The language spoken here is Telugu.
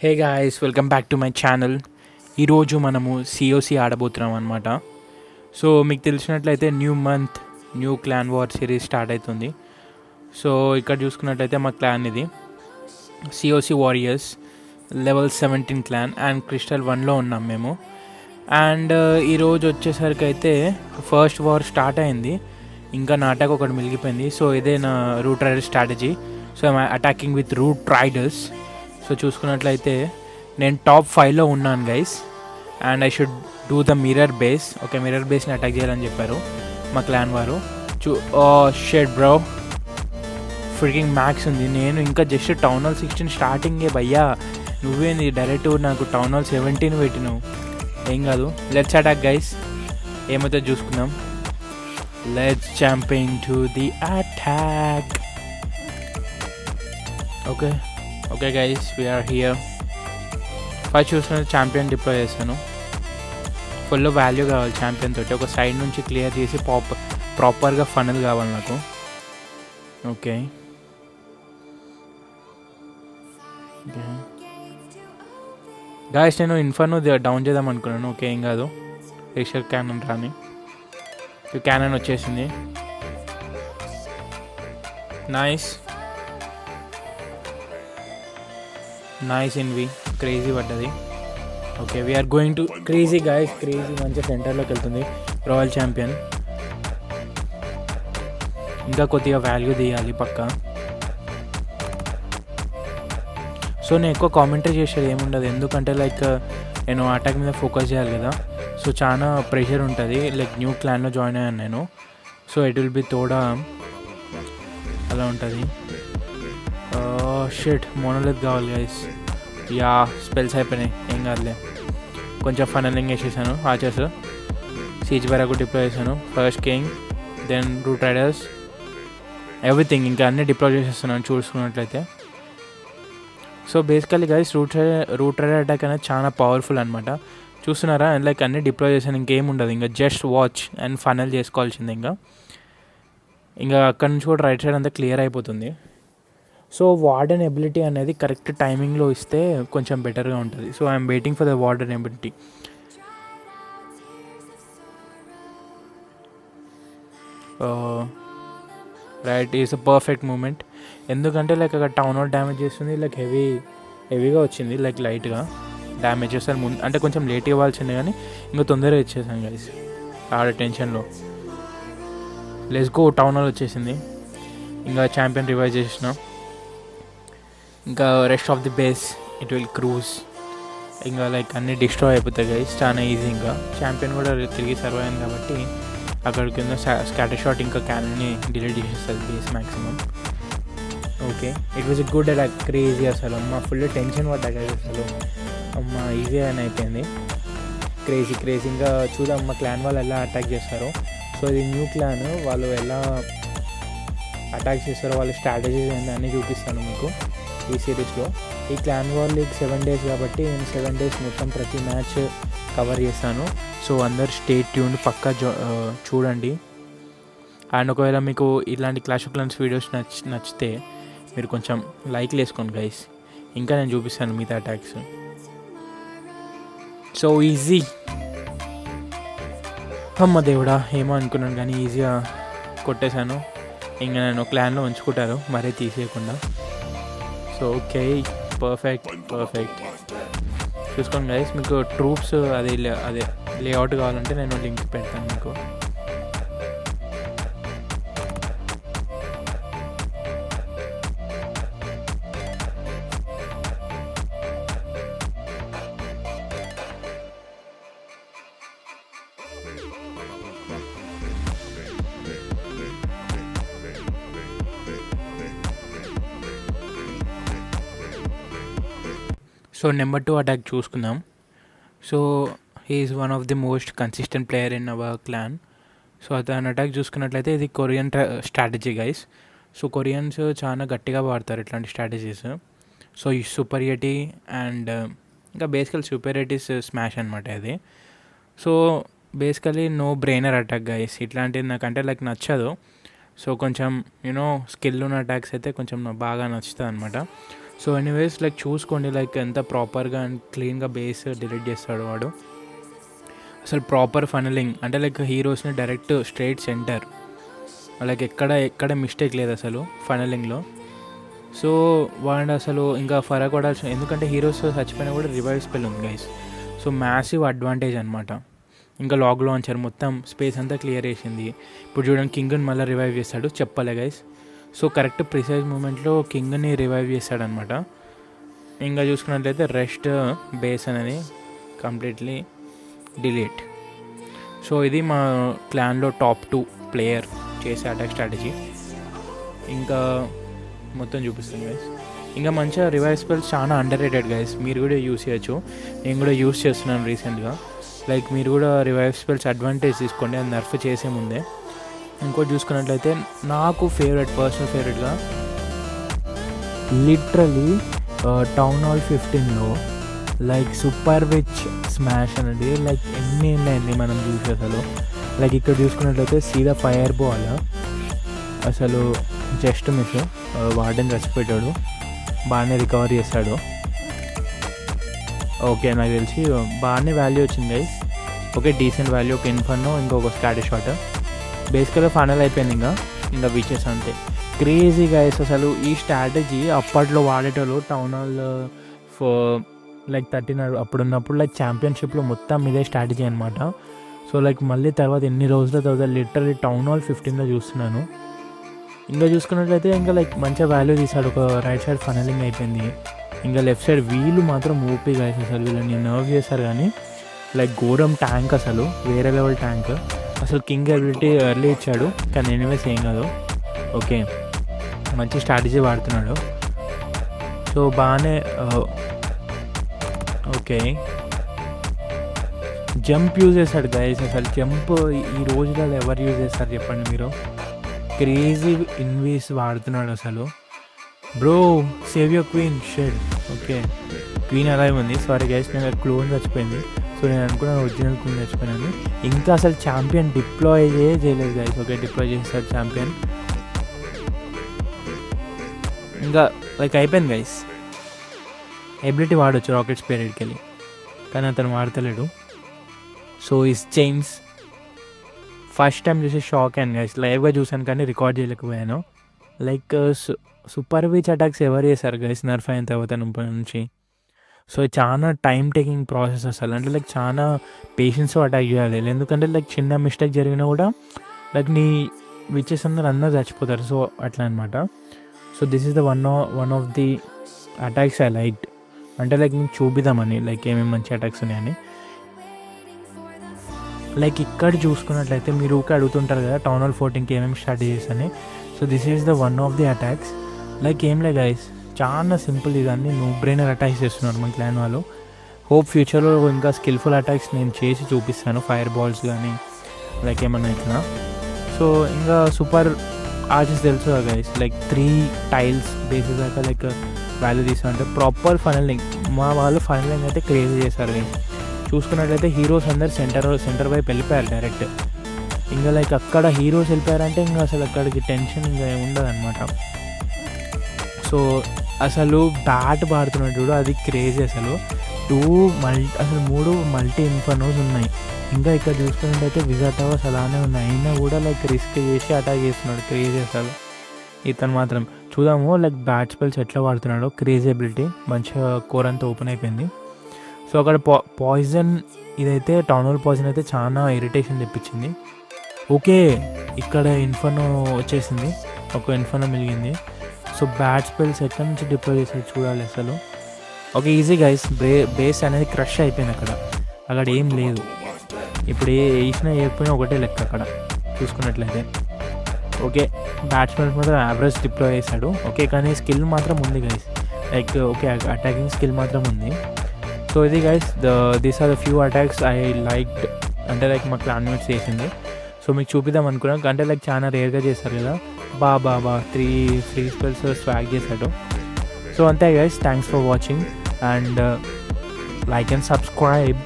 Hey guys, welcome back to my channel. ఈరోజు మనము సిఓసి ఆడబోతున్నాం అనమాట. సో మీకు తెలిసినట్లయితే new month new clan war series start అవుతుంది. సో ఇక్కడ చూసుకున్నట్లయితే మా క్లాన్ ఇది COC warriors level 17 clan and crystal 1లో ఉన్నాం మేము. అండ్ ఈరోజు వచ్చేసరికి అయితే ఫస్ట్ వార్ స్టార్ట్ అయింది, ఇంకా నాటక ఒకటి మిగిలిపోయింది. సో ఇదే నా root rider strategy. So I'm attacking with root riders. So చూసుకున్నట్లయితే నేను టాప్ 5లో ఉన్నాను guys. And I should do the mirror base. Okay, mirror బేస్ని అటాక్ చేయాలని చెప్పారు మా క్లాన్ వారు. షెడ్ బ్రో, ఫ్రికింగ్ మ్యాక్స్ ఉంది. నేను ఇంకా జస్ట్ టౌన్ హాల్ 16 స్టార్టింగే భయ్యా. నువ్వేంది డైరెక్ట్ నాకు టౌన్ హాల్ 17 పెట్టినావు. ఏం కాదు, లెట్స్ అటాక్ గైస్. ఏమైతే చూసుకుందాం. Let's jumping to the attack. Okay guys, we are here. First చూసిన ఛాంపియన్ డిప్లాయ్ చేస్తాను. ఫుల్ వాల్యూ కావాలి ఛాంపియన్ తోటి. ఒక సైడ్ నుంచి క్లియర్ చేసి ప్రాపర్గా ఫనల్ కావాలి నాకు. ఓకే గాయస్, నేను ఇన్ఫర్ను డౌన్ చేద్దాం అనుకున్నాను. ఓకే, ఏం కాదు. రేషర్ క్యానన్ రాని క్యానన్ వచ్చేసింది. నైస్ ఇన్వి. క్రేజీ పడ్డది. Okay, we are going to crazy guys. Crazy మంచిగా సెంటర్లోకి వెళ్తుంది రాయల్ ఛాంపియన్. ఇంకా కొద్దిగా వాల్యూ తీయాలి పక్క. సో నేను ఎక్కువ కామెంటరీ చేసేది ఏముండదు, ఎందుకంటే లైక్ నేను అటాక్ మీద ఫోకస్ చేయాలి కదా. సో చాలా ప్రెషర్ ఉంటుంది. లైక్ న్యూ క్లాన్లో జాయిన్ అయ్యాను నేను. సో ఇట్ విల్ బి తోడా అలా ఉంటుంది. షిట్, మోనోలిత్ కావాలి గైస్. యా, స్పెల్స్ అయిపోయినాయి, ఏం కాదులే. కొంచెం ఫనలింగ్ వేసేసాను. ఆచర్స్ సీజ్ వరకు డిప్లాయ్ చేశాను. First king, then root riders, everything ఇంకా అన్నీ డిప్లాయ్ చేసేస్తున్నాను చూసుకున్నట్లయితే. So basically guys root rider attack అనేది చాలా పవర్ఫుల్ అనమాట. చూస్తున్నారా, లైక్ అన్నీ డిప్లాయ్ చేశాను. ఇంకేం ఉండదు, ఇంకా జస్ట్ వాచ్ అండ్ ఫనల్ చేసుకోవాల్సింది. ఇంకా అక్కడ నుంచి కూడా రైట్ సైడ్ అంతా క్లియర్ అయిపోతుంది. సో వార్డెన్ ఎబిలిటీ అనేది కరెక్ట్ టైమింగ్లో ఇస్తే కొంచెం బెటర్గా ఉంటుంది. So I'm waiting for the warden ability. Right is a perfect moment. ఎందుకంటే లైక్ అక్కడ టౌన్ అవుట్ డ్యామేజ్ చేస్తుంది. లైక్ హెవీగా వచ్చింది. లైక్ లైట్గా డ్యామేజ్ చేస్తారు ముందు, అంటే కొంచెం లేట్ ఇవ్వాల్సిందే కానీ ఇంకా తొందరగా ఇచ్చేసాను గైస్ ఆడ టెన్షన్లో. Let's go. టౌన్ హాల్ వచ్చేసింది. ఇంకా ఛాంపియన్ రివైజ్ చేసిన. ఇంకా rest of the base it will cruise. ఇంకా లైక్ అన్నీ డిస్ట్రాయ్ అయిపోతాయి గైస్ చాలా ఈజీ. ఇంకా ఛాంపియన్ కూడా తిరిగి సర్వ్ అయింది కాబట్టి అక్కడ కింద స్కాటర్ షాట్ ఇంకా క్యానన్ని డిలీట్ చేసేస్తుంది base maximum. Okay, it was a good attack. Crazy అసలు. అమ్మ ఫుల్ టెన్షన్ పడ్డా గైస్ అసలు. అమ్మ ఈజీ అని అయిపోయింది. క్రేజీ. ఇంకా చూద్దాం మా క్లాన్ వాళ్ళు ఎలా అటాక్ చేస్తారో. సో ఇది న్యూ క్లాన్, వాళ్ళు ఎలా అటాక్ చేస్తారో, వాళ్ళ స్ట్రాటజీస్ ఏంటి అన్నీ చూపిస్తాను మీకు ఈ సిరీస్లో. ఈ క్లాన్ వార్ లీగ్ 7 days కాబట్టి నేను 7 days మొత్తం ప్రతి మ్యాచ్ కవర్ చేస్తాను. సో అందరు స్టే ట్యూన్ పక్కా చూడండి. అండ్ ఒకవేళ మీకు ఇలాంటి క్లాష్ ఆఫ్ క్లాన్స్ వీడియోస్ నచ్చితే మీరు కొంచెం లైక్లు వేసుకోండి గైస్. ఇంకా నేను చూపిస్తాను మిగతా అటాక్స్. So easy. అమ్మ దేవుడా, ఏమో అనుకున్నాను కానీ ఈజీగా కొట్టేశాను. ఇంకా నేను క్లాన్లో ఉంచుకుంటారు మరీ తీసేయకుండా. So okay, perfect. చూసుకోండి గైస్, మీకు ట్రూప్స్ అదే లేఅవుట్ కావాలంటే నేను లింక్ పెడతాను మీకు. సో నెంబర్ 2 అటాక్ చూసుకుందాం. So he is one of the most consistent player in our clan. So అతను అటాక్ చూసుకున్నట్లయితే ఇది Korean strategy guys. So Koreans చాలా గట్టిగా వాడతారు ఇట్లాంటి స్ట్రాటజీస్. సో ఈ సూపరియారిటీ అండ్ ఇంకా బేసికల్ సూపరియారిటీస్ స్మాష్ అనమాట ఇది. So basically no brainer attack guys. ఇట్లాంటిది నాకంటే లైక్ నచ్చదు. సో కొంచెం స్కిల్ ఉన్న అటాక్స్ అయితే కొంచెం బాగా నచ్చుతుంది అనమాట. సో ఎనీవేస్ లైక్ చూసుకోండి లైక్ ఎంత ప్రాపర్గా అండ్ క్లీన్గా బేస్ డిలీట్ చేస్తాడు వాడు. అసలు ప్రాపర్ ఫనలింగ్ అంటే లైక్ హీరోస్ని డైరెక్ట్ స్ట్రైట్ సెంటర్, లైక్ ఎక్కడ మిస్టేక్ లేదు అసలు ఫనలింగ్లో. సో వాడు అసలు ఇంకా ఫరక్ పడాల్సిన, ఎందుకంటే హీరోస్ చచ్చిపోయినా కూడా రివైవ్ స్పెల్ ఉంది గైస్. సో మ్యాసివ్ అడ్వాంటేజ్ అనమాట. ఇంకా లాగ్ లాంచర్ మొత్తం స్పేస్ అంతా క్లియర్ చేసింది. ఇప్పుడు చూడండి కింగ్ని మళ్ళీ రివైవ్ చేస్తాడు, చెప్పలే గైస్. సో కరెక్ట్ ప్రిసైజ్ మూమెంట్లో కింగ్ని రివైవ్ చేస్తాడనమాట. ఇంకా చూసుకున్నట్లయితే రెస్ట్ బేస్ అనేది కంప్లీట్లీ డిలీట్. సో ఇది మా క్లాన్లో టాప్ 2 ప్లేయర్ చేసే అటాక్ స్ట్రాటజీ. ఇంకా మొత్తం చూపిస్తాను గైస్. ఇంకా మంచిగా రివైవ్ స్పెల్స్ చాలా అండర్ రేటెడ్ గైస్, మీరు కూడా యూస్ చేయొచ్చు. నేను కూడా యూస్ చేస్తున్నాను రీసెంట్గా. లైక్ మీరు కూడా రివైవ్ స్పెల్స్ అడ్వాంటేజ్ తీసుకోండి అది నర్ఫ్ చేసే ముందే. ఇంకోటి చూసుకున్నట్లయితే నాకు పర్సనల్ ఫేవరెట్గా లిటరలీ టౌన్ హాల్ 15లో లైక్ సూపర్ విచ్ స్మాష్ అనేది లైక్ ఎన్ని అయింది మనం చూసి అసలు. లైక్ ఇక్కడ చూసుకున్నట్లయితే సీదా ఫైర్ బాల్ అసలు జస్ట్ మిస్, వార్డెన్ చచ్చిపోయాడు, బాగానే రికవర్ చేస్తాడు. ఓకే నాకు తెలిసి బాగానే వాల్యూ వచ్చింది గైస్. ఓకే డీసెంట్ వాల్యూ, ఒక ఇన్ఫర్నో ఇంకొక స్టాటిక్ షాట్. బేసికల్గా ఫైనల్ అయిపోయింది. ఇంకా విచెస్ అంతే. క్రేజీ గైస్ అసలు ఈ స్ట్రాటజీ అప్పట్లో వాడేటోళ్ళు టౌన్ హాల్ లైక్ 13 అప్పుడున్నప్పుడు లైక్ ఛాంపియన్షిప్లో మొత్తం ఇదే స్ట్రాటజీ అనమాట. సో లైక్ మళ్ళీ తర్వాత ఎన్ని రోజుల తర్వాత లిటరలీ టౌన్ హాల్ 15లో చూస్తున్నాను. ఇంకా చూసుకున్నట్లయితే ఇంకా లైక్ మంచిగా వాల్యూ తీసాడు. ఒక రైట్ సైడ్ ఫనలింగ్ అయిపోయింది. ఇంకా లెఫ్ట్ సైడ్ వీళ్ళు మాత్రం ఊపీ గైస్ అసలు, వీళ్ళని నర్వ్ చేశారు కానీ లైక్ ఘోరం ట్యాంక్ అసలు, వేరే లెవెల్ ట్యాంక్ అసలు. కింగ్ అబిలిటీ ఎర్లీ ఇచ్చాడు కానీ ఎనీవేస్ ఏం కాదు. ఓకే మంచి స్ట్రాటజీ వాడుతున్నాడు. సో బాగానే ఓకే జంప్ యూజ్ చేశాడు గైస్. అసలు జంప్ ఈ రోజులలో ఎవరు యూజ్ చేస్తారు చెప్పండి మీరు. క్రేజీ ఇన్వీస్ వాడుతున్నాడు అసలు. Bro save your queen shed. Okay queen అలాగే ఉంది. సారీ గైస్ నేను క్లోన్ చచ్చిపోయింది. సో నేను అనుకున్నాను ఒరిజినల్ క్వీన్ చచ్చిపోయినాను. ఇంకా అసలు ఛాంపియన్ డిప్లాయ్ చేయలేదు గైస్. ఓకే డిప్లాయ్ చేస్తాడు ఛాంపియన్. ఇంకా లైక్ అయిపోయింది గైస్. ఎబిలిటీ వాడవచ్చు రాకెట్ స్పిరిట్కి వెళ్ళి, కానీ అతను వాడతలేడు. సో ఇస్ చైన్స్ ఫస్ట్ టైం చూసి షాక్ అయ్యాను గైస్. లైవ్గా చూసాను కానీ రికార్డ్ చేయలేకపోయాను. లైక్ సూపర్ విచ్ అటాక్స్ ఎవరు చేశారు గైస్ నర్ఫ్ అయిన తర్వాత నుంచి. సో చాలా టైం టేకింగ్ ప్రాసెస్ అసలు. అంటే లైక్ చాలా పేషెన్స్తో అటాక్ చేయాలి. ఎందుకంటే లైక్ చిన్న మిస్టేక్ జరిగినా కూడా లైక్ నీ విచెస్ అందరూ చచ్చిపోతారు. సో అట్లా అనమాట. So this is the one of the attacks I liked. అంటే లైక్ మీకు చూపిద్దామని లైక్ ఏమేమి మంచి అటాక్స్ ఉన్నాయని. లైక్ ఇక్కడ చూసుకున్నట్లయితే మీరు ఊకే అడుగుతుంటారు కదా టౌన్ హాల్ 14కి ఏమేమి స్ట్రాటజీస్ అని. So this is the one of the attacks. Like ఏం లే గైస్ చాలా సింపుల్, ఇదన్నీ నో బ్రెయినర్ అటాక్స్ చేస్తున్నారు మన క్లాన్ వాళ్ళు. హోప్ ఫ్యూచర్లో ఇంకా స్కిల్ఫుల్ అటాక్స్ నేను చేసి చూపిస్తాను, ఫైర్ బాల్స్ కానీ లైక్ ఏమన్నా ఇట్లా. సో ఇంకా సూపర్ ఆర్చెస్ తెలుసు కదా గైస్, లైక్ 3 టైల్స్ బేసిస్ దాకా లైక్ వాల్యూ తీసుకుంటే ప్రాపర్ ఫనలింగ్. మా వాళ్ళు ఫనలింగ్ అయితే క్రేజీ చేశారు గైస్. చూసుకున్నట్లయితే హీరోస్ అందరు సెంటర్ వైపు వెళ్ళిపోయారు డైరెక్ట్. ఇంకా లైక్ అక్కడ హీరోస్ వెళ్ళిపోయారంటే ఇంకా అసలు అక్కడికి టెన్షన్ ఇంకా ఉండదు అనమాట. సో అసలు బ్యాట్ పాడుతున్నాడు చూడు, అది క్రేజీ అసలు. 3 మల్టీ ఇన్ఫర్నోస్ ఉన్నాయి. ఇంకా ఇక్కడ చూసుకున్నట్టయితే విజార్డ్ టవర్స్ అలానే ఉన్నాయి. అయినా కూడా లైక్ రిస్క్ చేసి అటాక్ చేస్తున్నాడు, క్రేజీ అసలు ఇతను మాత్రం. చూద్దాము లైక్ బ్యాట్ స్పెల్స్ ఎట్లా వాడుతున్నాడో. క్రేజీ ఎబిలిటీ మంచిగా కోర్ అంతా ఓపెన్ అయిపోయింది. సో అక్కడ పాయిజన్, ఇదైతే టౌన్ హాల్ పాయిజన్ అయితే చాలా ఇరిటేషన్ తెప్పించింది. ఓకే ఇక్కడ ఇన్ఫర్నో వచ్చేసింది, ఒక ఇన్ఫర్నో మిలిగింది. సో బ్యాట్ స్పెల్స్ ఎక్కడి నుంచి డిప్లాయ్ చేసేది చూడాలి అసలు. ఓకే ఈజీ గైస్, బేస్ అనేది క్రష్ అయిపోయింది అక్కడ ఏం లేదు. ఇప్పుడు వేసినా వేయకపోయినా ఒకటే లెక్క అక్కడ చూసుకున్నట్లయితే. ఓకే బ్యాట్స్మెన్స్ మాత్రం యావరేజ్ డిప్లాయ్ చేశాడు. ఓకే కానీ స్కిల్ మాత్రం ఉంది guys, like okay attacking skill మాత్రం ఉంది. సో ఇది guys these are the few attacks I liked, అంటే లైక్ మా క్లాన్మేట్స్ చేసింది. సో మీకు చూపిద్దాం అనుకున్నాం, అంటే లైక్ చాలా రేర్గా చేస్తారు కదా. బాబా 3 ఫ్రీ స్పెల్స్ స్వాగ్ చేశాడు. సో అంతే guys, thanks for watching and like and subscribe.